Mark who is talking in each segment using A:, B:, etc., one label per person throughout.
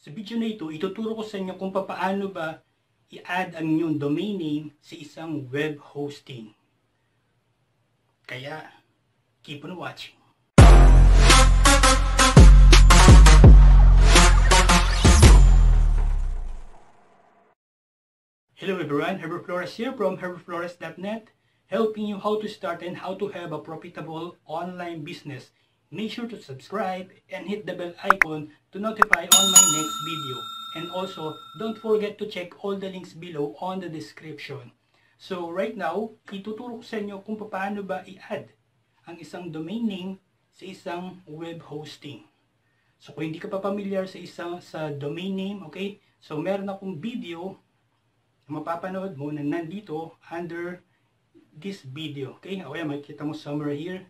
A: Sa video na ito, ituturo ko sa inyo kung paano ba i-add ang inyong domain name sa isang web hosting. Kaya, keep on watching. Hello everyone, Herbert Flores here from herbertflores.net, helping you how to start and how to have a profitable online business. Make sure to subscribe and hit the bell icon to notify on my next video. And also, don't forget to check all the links below on the description. So right now, ituturo ko sa inyo kung paano ba i-add ang isang domain name sa isang web hosting. So kung hindi ka pa familiar sa domain name, okay? So meron akong video na mapapanood mo na nandito under this video, okay? O kaya makikita mo somewhere here.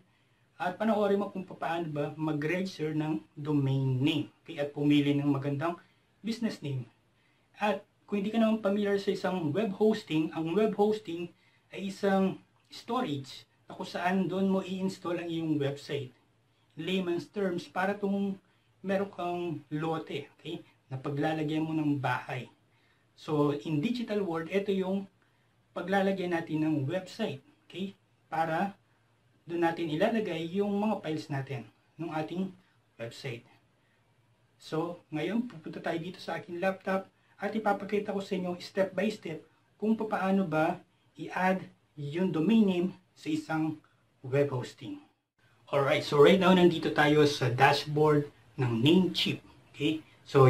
A: At panoorin mo kung paano ba mag-register ng domain name, okay? At pumili ng magandang business name. At kung hindi ka naman familiar sa isang web hosting, ang web hosting ay isang storage na kung saan doon mo i-install ang iyong website. In layman's terms, para itong meron kang lote, okay? Na paglalagyan mo ng bahay. So, in digital world, ito yung paglalagyan natin ng website, okay? Para doon natin ilalagay yung mga files natin ng ating website. So, ngayon pupunta tayo dito sa aking laptop at ipapakita ko sa inyo step by step kung paano ba i-add yung domain name sa isang web hosting. Alright, so right now nandito tayo sa dashboard ng Namecheap. Okay? So,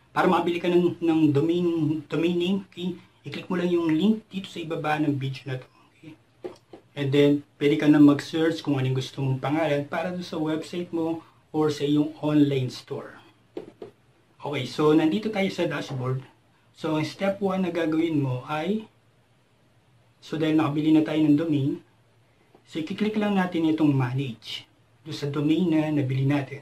A: para makabili ka ng domain name, okay? I-click mo lang yung link dito sa ibaba ng video na to. And then, pwede ka na mag-search kung anong gusto mong pangalan para doon sa website mo or sa iyong online store. Okay, so nandito tayo sa dashboard. So, ang step 1 na gagawin mo ay, so dahil nakabili na tayo ng domain, so i-click lang natin itong manage doon sa domain na nabili natin.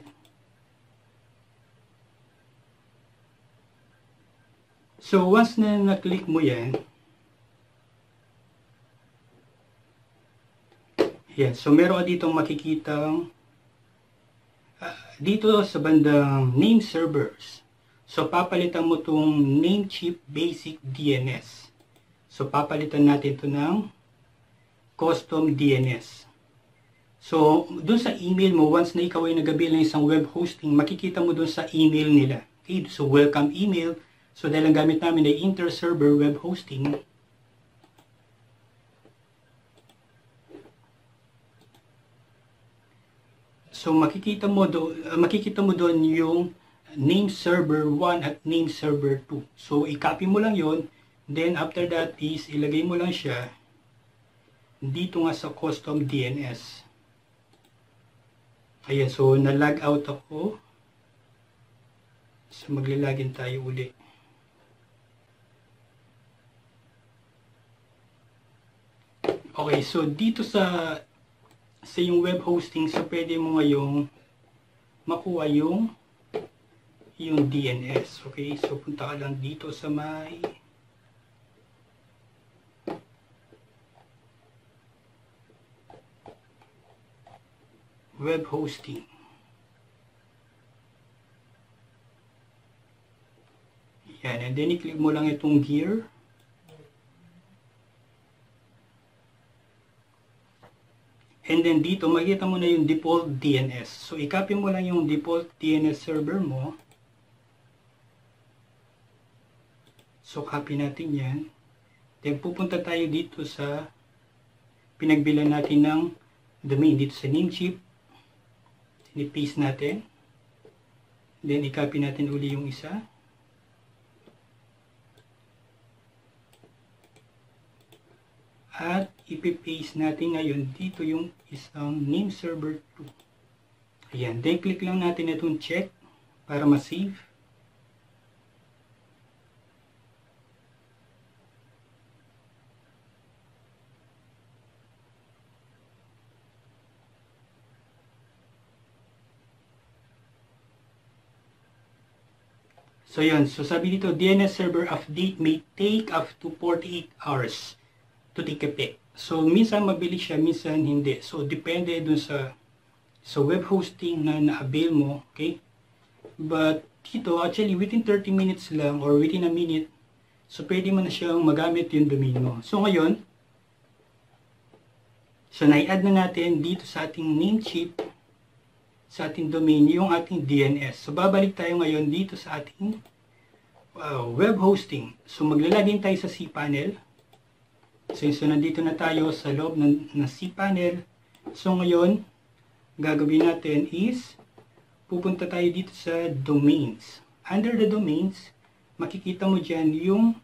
A: So, once na na-click mo yan, yan. So, meron ka ditong makikitang dito sa bandang name servers. So, papalitan mo itong Namecheap Basic DNS. So, papalitan natin ito ng Custom DNS. So, dun sa email mo, once na ikaw ay nagabil ng isang web hosting, makikita mo dun sa email nila. Okay? So, welcome email. So, dahil ang gamit namin ay inter-server web hosting, so makikita mo doon yung name server 1 at name server 2. So i-copy mo lang yon, then after that is ilagay mo lang siya dito nga sa custom DNS. Ayan, so na-log out ako. So maglalagin tayo uli. Okay, so dito sa yung web hosting, so pwede mo ngayong makuha yung DNS. Okay, so punta ka lang dito sa may web hosting. Yan, and then i-click mo lang itong gear. And then dito, makikita mo na yung default DNS. So, i-copy mo lang yung default DNS server mo. So, copy natin yan. Then, pupunta tayo dito sa pinagbilan natin ng domain. Dito sa Namecheap. I-paste natin. Then, i-copy natin uli yung isa. At ipipaste natin ngayon dito yung isang name server 2. Ayan, then click lang natin itong check para ma-save. So yun, so sabi dito, DNS server update may take up to 48 hours to take effect. So, minsan mabilis siya, minsan hindi. So, depende dun sa web hosting na na-avail mo, okay? But, dito, actually, within 30 minutes lang or within a minute, so pwede mo na siyang magamit yung domain mo. So ngayon, so na-add na natin dito sa ating Namecheap, sa ating domain, yung ating DNS. So babalik tayo ngayon dito sa ating web hosting. So maglalagin tayo sa cPanel. So nandito na tayo sa loob ng cPanel. So ngayon, gagawin natin is, pupunta tayo dito sa domains. Under the domains, makikita mo dyan yung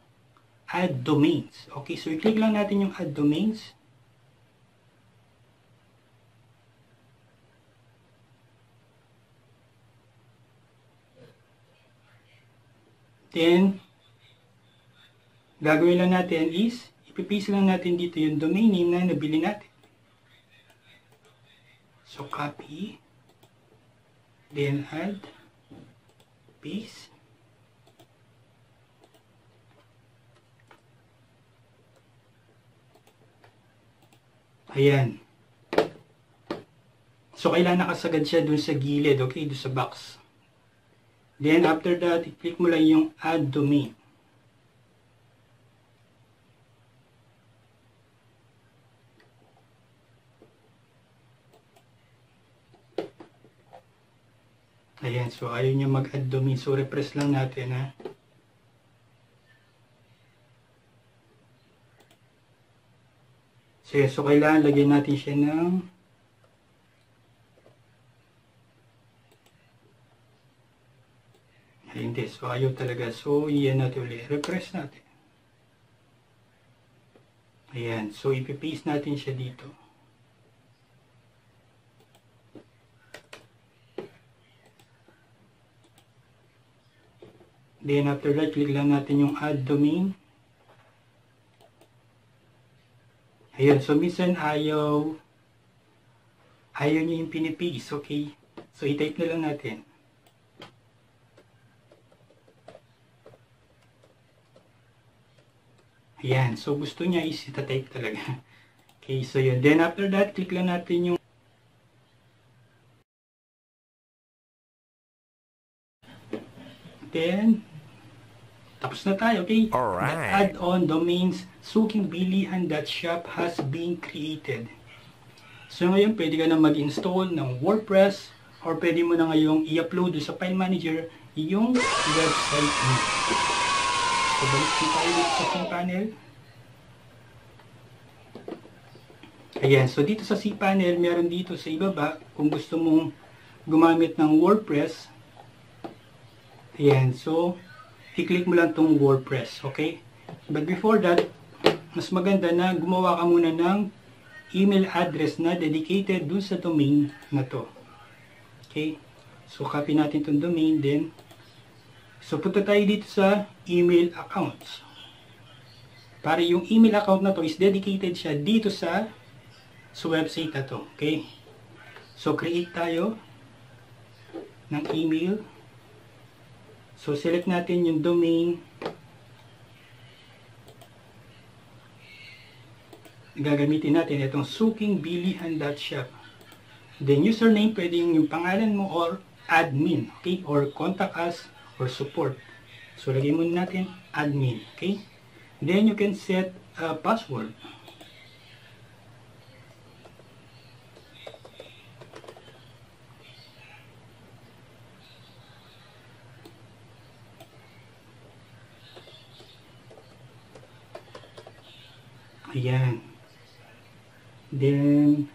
A: add domains. Okay, so i-click lang natin yung add domains. Then, gagawin lang natin is, ipipaste lang natin dito yung domain name na nabili natin. So, copy. Then, add. Paste. Ayan. So, kailangan nakasagad siya dun sa gilid, okay? Dun sa box. Then, after that, i-click mo lang yung add domain. Ayan, so ayaw niya mag-add domain. So, refresh lang natin, ha? So kailangan lagyan natin siya ng hindi. So, ayaw talaga. So, iyan natin ulit. Refresh natin. Ayan. So, ipipaste natin siya dito. Then, after that, click lang natin yung add domain. Ayan. So, minsan ayaw niya yung pinipaste. Okay? So, i-type na lang natin. Ayan. So, gusto niya is ita-type talaga. Okay, so yun. Then, after that, click lang natin yung then, tapos na tayo, okay?
B: Alright.
A: The add-on domains SookingBilihan.shop has been created. So, ngayon, pwede ka na mag-install ng WordPress or pwede mo na ngayong i-upload sa File Manager yung website mo. So, balik tayo dito sa cPanel. Ayan, so dito sa cPanel, meron dito sa ibaba, kung gusto mong gumamit ng WordPress. Ayan, so, i-click mo lang tong WordPress, okay? But before that, mas maganda na gumawa ka muna ng email address na dedicated dun sa domain na to. Okay? So, copy natin tong domain, then, so, punta tayo dito sa email accounts. Para yung email account na to is dedicated siya dito sa website na to. Okay? So, create tayo ng email. So, select natin yung domain. Gagamitin natin itong SookingBilihan.shop. Then, username, pwede yung pangalan mo or admin. Okay? Or contact us or support. So, lagay muna natin admin. Okay? Then, you can set a password. Ayan. Then,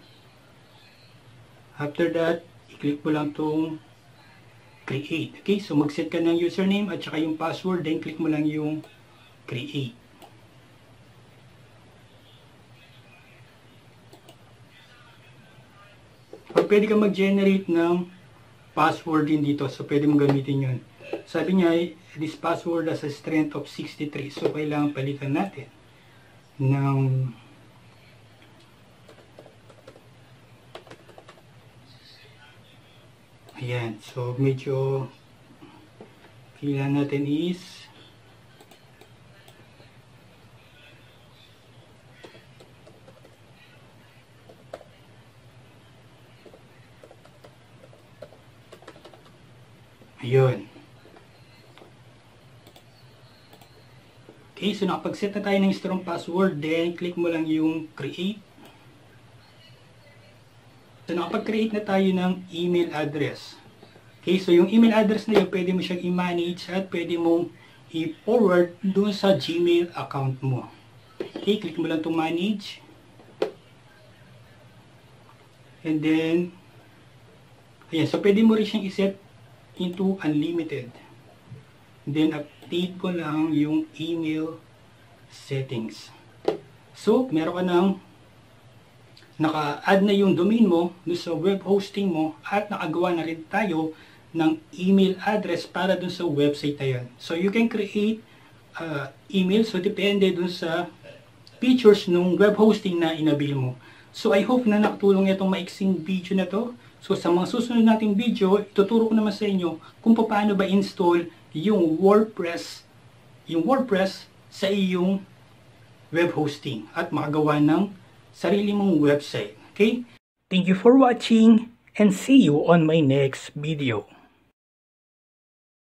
A: after that, i-click mo lang itong create. Okay, so mag-set ka ng username at saka yung password, then click mo lang yung create. Or pwede ka mag-generate ng password din dito. So, pwede mong gamitin yun. Sabi niya, this password has a strength of 63. So, kailangan palitan natin ng ayan. So, medyo kailangan natin is ayun. Okay, so nakapag-set na tayo ng strong password, then click mo lang yung create. So nakapag-create na tayo ng email address. Okay, so yung email address na yun, pwede mo siyang i-manage at pwede mong i-forward dun sa Gmail account mo. Okay, click mo lang itong manage. And then, ayan, so pwede mo rin siyang i-set into unlimited. Then, update ko lang yung email settings. So, meron ka ng naka-add na yung domain mo dun sa web hosting mo at nakagawa na rin tayo ng email address para dun sa website na yan. So, you can create email. So, depende dun sa features ng web hosting na inabil mo. So, I hope na nakatulong itong maiksing video na to. So, sa mga susunod nating video, ituturo ko naman sa inyo kung paano ba install yung WordPress sa iyong web hosting at makagawa ng sarili mong website. Okay? Thank you for watching and see you on my next video.